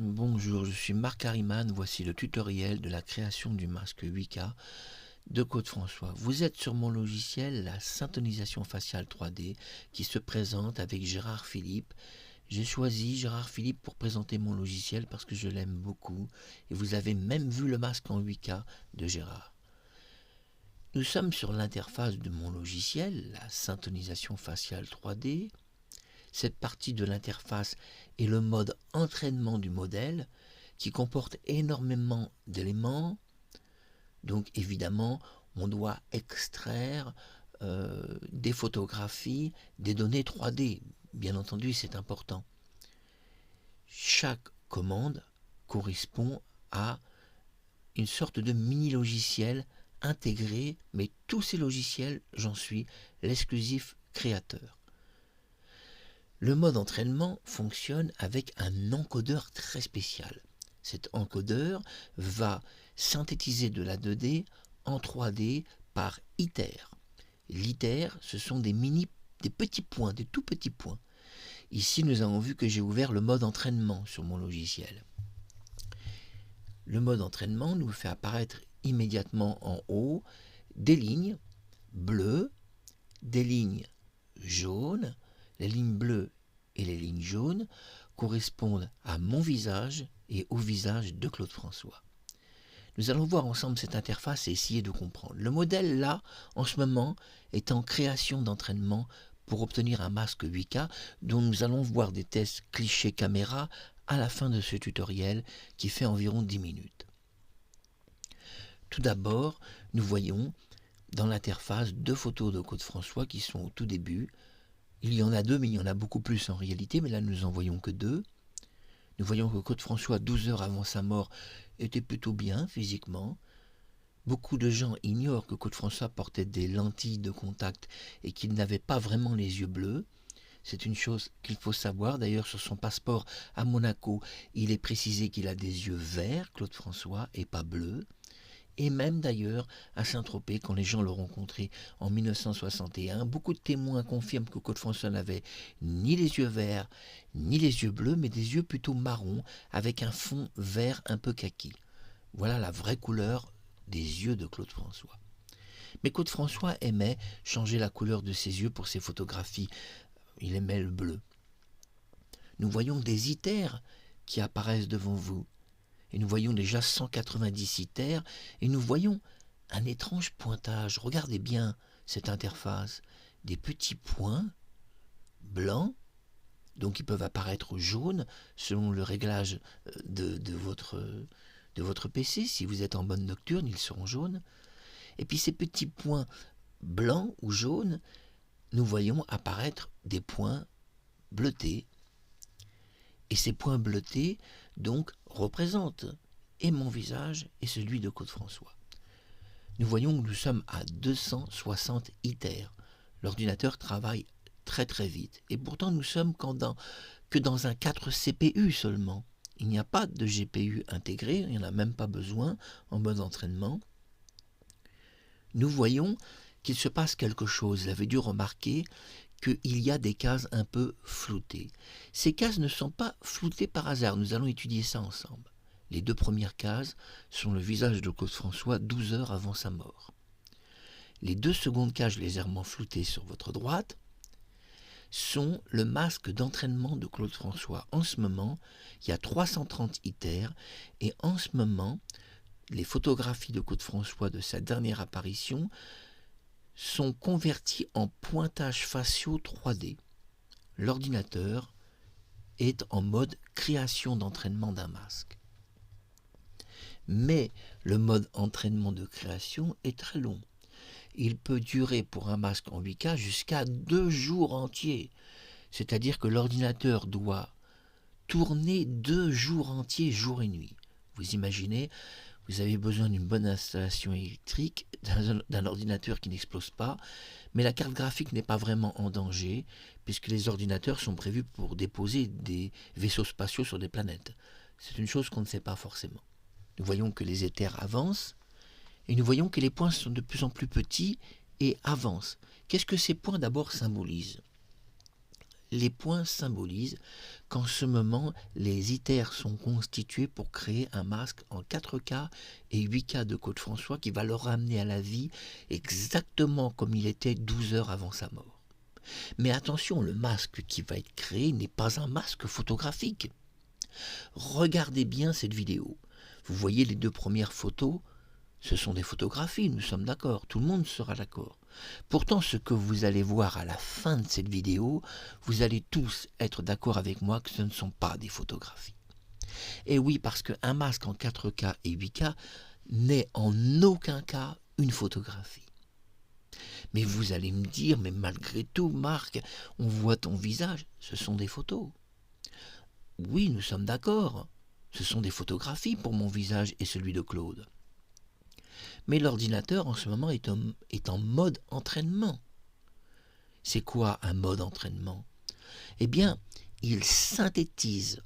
Bonjour, je suis Marc Harriman, voici le tutoriel de la création du masque 8K de Claude François. Vous êtes sur mon logiciel, la syntonisation faciale 3D, qui se présente avec Gérard Philippe. J'ai choisi Gérard Philippe pour présenter mon logiciel parce que je l'aime beaucoup et vous avez même vu le masque en 8K de Gérard. Nous sommes sur l'interface de mon logiciel, la syntonisation faciale 3D. Cette partie de l'interface est le mode entraînement du modèle qui comporte énormément d'éléments. Donc évidemment, on doit extraire des photographies, des données 3D. Bien entendu, c'est important. Chaque commande correspond à une sorte de mini-logiciel intégré, mais tous ces logiciels, j'en suis l'exclusif créateur. Le mode entraînement fonctionne avec un encodeur très spécial. Cet encodeur va synthétiser de la 2D en 3D par ITER. L'ITER, ce sont des petits points, des tout petits points. Ici, nous avons vu que j'ai ouvert le mode entraînement sur mon logiciel. Le mode entraînement nous fait apparaître immédiatement en haut des lignes bleues, des lignes jaunes. Les lignes bleues et les lignes jaunes correspondent à mon visage et au visage de Claude François. Nous allons voir ensemble cette interface et essayer de comprendre. Le modèle là, en ce moment, est en création d'entraînement pour obtenir un masque 8K dont nous allons voir des tests clichés caméra à la fin de ce tutoriel qui fait environ 10 minutes. Tout d'abord, nous voyons dans l'interface deux photos de Claude François qui sont au tout début. Il y en a deux, mais il y en a beaucoup plus en réalité, mais là nous n'en voyons que deux. Nous voyons que Claude François, 12 heures avant sa mort, était plutôt bien physiquement. Beaucoup de gens ignorent que Claude François portait des lentilles de contact et qu'il n'avait pas vraiment les yeux bleus. C'est une chose qu'il faut savoir. D'ailleurs, sur son passeport à Monaco, il est précisé qu'il a des yeux verts, Claude François, et pas bleus. Et même d'ailleurs à Saint-Tropez, quand les gens l'ont rencontré en 1961, beaucoup de témoins confirment que Claude François n'avait ni les yeux verts, ni les yeux bleus, mais des yeux plutôt marrons, avec un fond vert un peu kaki. Voilà la vraie couleur des yeux de Claude François. Mais Claude François aimait changer la couleur de ses yeux pour ses photographies. Il aimait le bleu. Nous voyons des ITER qui apparaissent devant vous. Et nous voyons déjà 190 ITER, et nous voyons un étrange pointage. Regardez bien cette interface. Des petits points blancs, donc ils peuvent apparaître jaunes selon le réglage de votre PC. Si vous êtes en mode nocturne, ils seront jaunes. Et puis ces petits points blancs ou jaunes, nous voyons apparaître des points bleutés. Et ces points bleutés, donc, représentent et mon visage et celui de Claude François. Nous voyons que nous sommes à 260 ITER. L'ordinateur travaille très très vite. Et pourtant, nous sommes que dans un 4 CPU seulement. Il n'y a pas de GPU intégré, il n'y en a même pas besoin en mode entraînement. Nous voyons qu'il se passe quelque chose. Vous avez dû remarquer qu'il y a des cases un peu floutées. Ces cases ne sont pas floutées par hasard, nous allons étudier ça ensemble. Les deux premières cases sont le visage de Claude François 12 heures avant sa mort. Les deux secondes cases légèrement floutées sur votre droite sont le masque d'entraînement de Claude François. En ce moment, il y a 330 ITER et en ce moment, les photographies de Claude François de sa dernière apparition sont convertis en pointages faciaux 3D. L'ordinateur est en mode création d'entraînement d'un masque. Mais le mode entraînement de création est très long. Il peut durer pour un masque en 8K jusqu'à 2 jours entiers. C'est-à-dire que l'ordinateur doit tourner 2 jours entiers, jour et nuit. Vous imaginez, vous avez besoin d'une bonne installation électrique, d'un ordinateur qui n'explose pas, mais la carte graphique n'est pas vraiment en danger, puisque les ordinateurs sont prévus pour déposer des vaisseaux spatiaux sur des planètes. C'est une chose qu'on ne sait pas forcément. Nous voyons que les éthers avancent, et nous voyons que les points sont de plus en plus petits et avancent. Qu'est-ce que ces points d'abord symbolisent ? Les points symbolisent qu'en ce moment, les ITER sont constitués pour créer un masque en 4K et 8K de Claude François qui va le ramener à la vie exactement comme il était 12 heures avant sa mort. Mais attention, le masque qui va être créé n'est pas un masque photographique. Regardez bien cette vidéo. Vous voyez les 2 premières photos, ce sont des photographies, nous sommes d'accord, tout le monde sera d'accord. Pourtant, ce que vous allez voir à la fin de cette vidéo, vous allez tous être d'accord avec moi que ce ne sont pas des photographies. Et oui, parce qu'un masque en 4K et 8K n'est en aucun cas une photographie. Mais vous allez me dire, mais malgré tout, Marc, on voit ton visage, ce sont des photos. Oui, nous sommes d'accord, ce sont des photographies pour mon visage et celui de Claude. Mais l'ordinateur en ce moment est en mode entraînement. C'est quoi un mode entraînement? Eh bien, il synthétise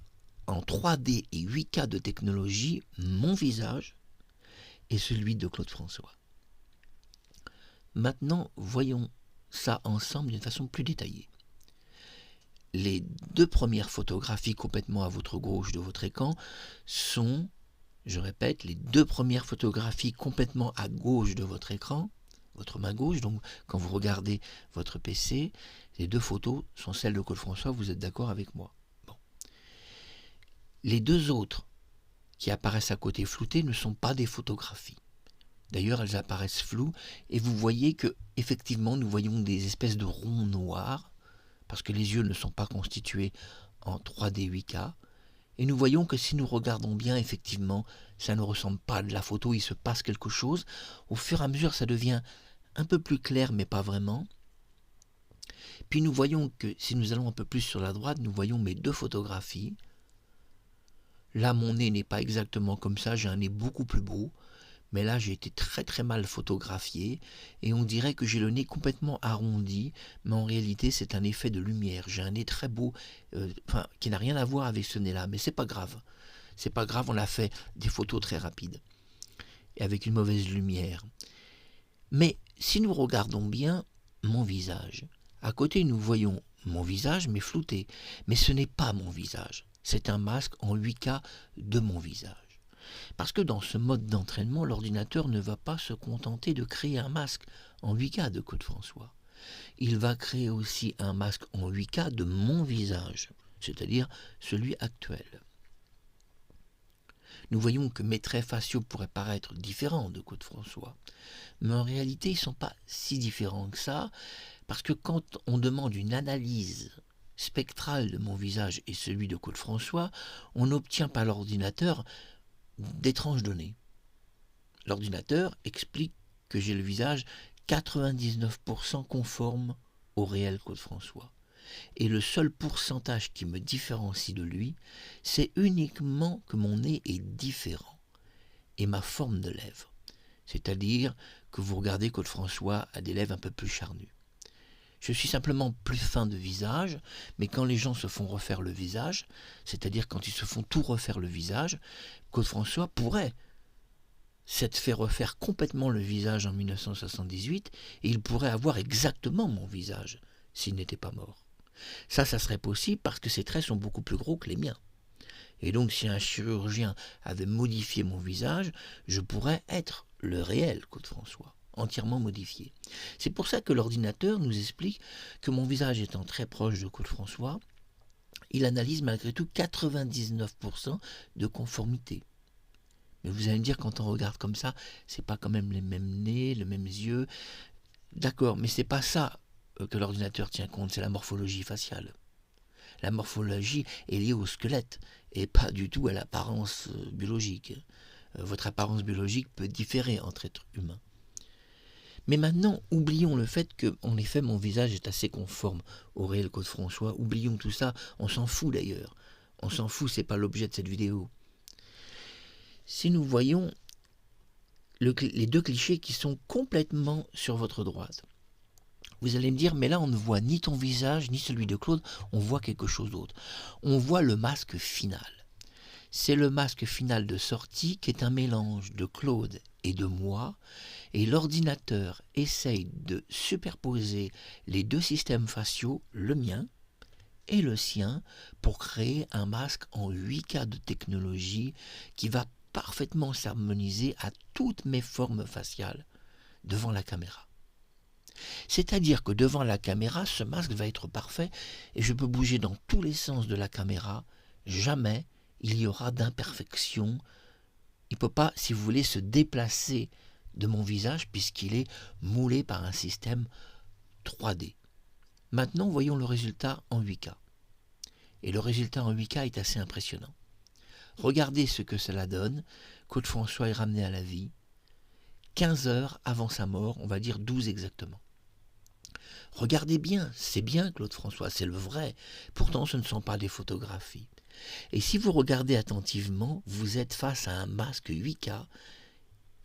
en 3D et 8K de technologie mon visage et celui de Claude François. Maintenant, voyons ça ensemble d'une façon plus détaillée. Les 2 premières photographies complètement à votre gauche de votre écran sont, je répète, les 2 premières photographies complètement à gauche de votre écran, votre main gauche, donc quand vous regardez votre PC, les 2 photos sont celles de Claude François, vous êtes d'accord avec moi? Bon. Les 2 autres qui apparaissent à côté floutées ne sont pas des photographies. D'ailleurs, elles apparaissent floues et vous voyez que effectivement nous voyons des espèces de ronds noirs parce que les yeux ne sont pas constitués en 3D 8K. Et nous voyons que si nous regardons bien, effectivement, ça ne ressemble pas à de la photo, il se passe quelque chose. Au fur et à mesure, ça devient un peu plus clair, mais pas vraiment. Puis nous voyons que si nous allons un peu plus sur la droite, nous voyons mes 2 photographies. Là, mon nez n'est pas exactement comme ça, j'ai un nez beaucoup plus beau. Mais là, j'ai été très très mal photographié et on dirait que j'ai le nez complètement arrondi, mais en réalité, c'est un effet de lumière. J'ai un nez très beau, qui n'a rien à voir avec ce nez-là, mais c'est pas grave. C'est pas grave, on a fait des photos très rapides et avec une mauvaise lumière. Mais si nous regardons bien mon visage, à côté, nous voyons mon visage, mais flouté. Mais ce n'est pas mon visage, c'est un masque en 8K de mon visage. Parce que dans ce mode d'entraînement, l'ordinateur ne va pas se contenter de créer un masque en 8K de Claude François. Il va créer aussi un masque en 8K de mon visage, c'est-à-dire celui actuel. Nous voyons que mes traits faciaux pourraient paraître différents de Claude François, mais en réalité, ils ne sont pas si différents que ça, parce que quand on demande une analyse spectrale de mon visage et celui de Claude François, on n'obtient pas l'ordinateur d'étranges données. L'ordinateur explique que j'ai le visage 99% conforme au réel Claude François. Et le seul pourcentage qui me différencie de lui, c'est uniquement que mon nez est différent et ma forme de lèvres. C'est-à-dire que vous regardez Claude François a des lèvres un peu plus charnues. Je suis simplement plus fin de visage, mais quand les gens se font refaire le visage, c'est-à-dire quand ils se font tout refaire le visage, Claude François pourrait s'être fait refaire complètement le visage en 1978 et il pourrait avoir exactement mon visage s'il n'était pas mort. Ça serait possible parce que ses traits sont beaucoup plus gros que les miens. Et donc si un chirurgien avait modifié mon visage, je pourrais être le réel Claude François, entièrement modifié. C'est pour ça que l'ordinateur nous explique que mon visage étant très proche de Claude François, il analyse malgré tout 99% de conformité. Mais vous allez me dire, quand on regarde comme ça, c'est pas quand même les mêmes nez, les mêmes yeux. D'accord, mais c'est pas ça que l'ordinateur tient compte, c'est la morphologie faciale. La morphologie est liée au squelette et pas du tout à l'apparence biologique. Votre apparence biologique peut différer entre êtres humains. Mais maintenant, oublions le fait que, en effet, mon visage est assez conforme au réel Claude François. Oublions tout ça, on s'en fout d'ailleurs. On s'en fout, c'est pas l'objet de cette vidéo. Si nous voyons les 2 clichés qui sont complètement sur votre droite, vous allez me dire, mais là on ne voit ni ton visage, ni celui de Claude, on voit quelque chose d'autre. On voit le masque final. C'est le masque final de sortie qui est un mélange de Claude et de moi, et l'ordinateur essaye de superposer les 2 systèmes faciaux, le mien et le sien pour créer un masque en 8K de technologie qui va parfaitement s'harmoniser à toutes mes formes faciales devant la caméra. C'est-à-dire que devant la caméra, ce masque va être parfait et je peux bouger dans tous les sens de la caméra. Jamais il y aura d'imperfection. Il ne peut pas, si vous voulez, se déplacer de mon visage puisqu'il est moulé par un système 3D. Maintenant, voyons le résultat en 8K. Et le résultat en 8K est assez impressionnant. Regardez ce que cela donne. Claude François est ramené à la vie 15 heures avant sa mort, on va dire 12 exactement. Regardez bien, c'est bien Claude François, c'est le vrai. Pourtant, ce ne sont pas des photographies. Et si vous regardez attentivement, vous êtes face à un masque 8K.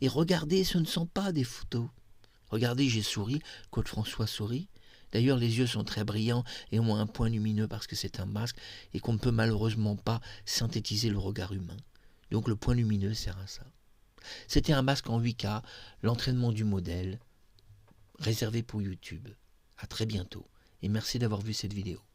Et regardez, ce ne sont pas des photos. Regardez, j'ai souri, Claude François sourit. D'ailleurs, les yeux sont très brillants et ont un point lumineux parce que c'est un masque et qu'on ne peut malheureusement pas synthétiser le regard humain. Donc le point lumineux sert à ça. C'était un masque en 8K, l'entraînement du modèle, réservé pour YouTube. À très bientôt et merci d'avoir vu cette vidéo.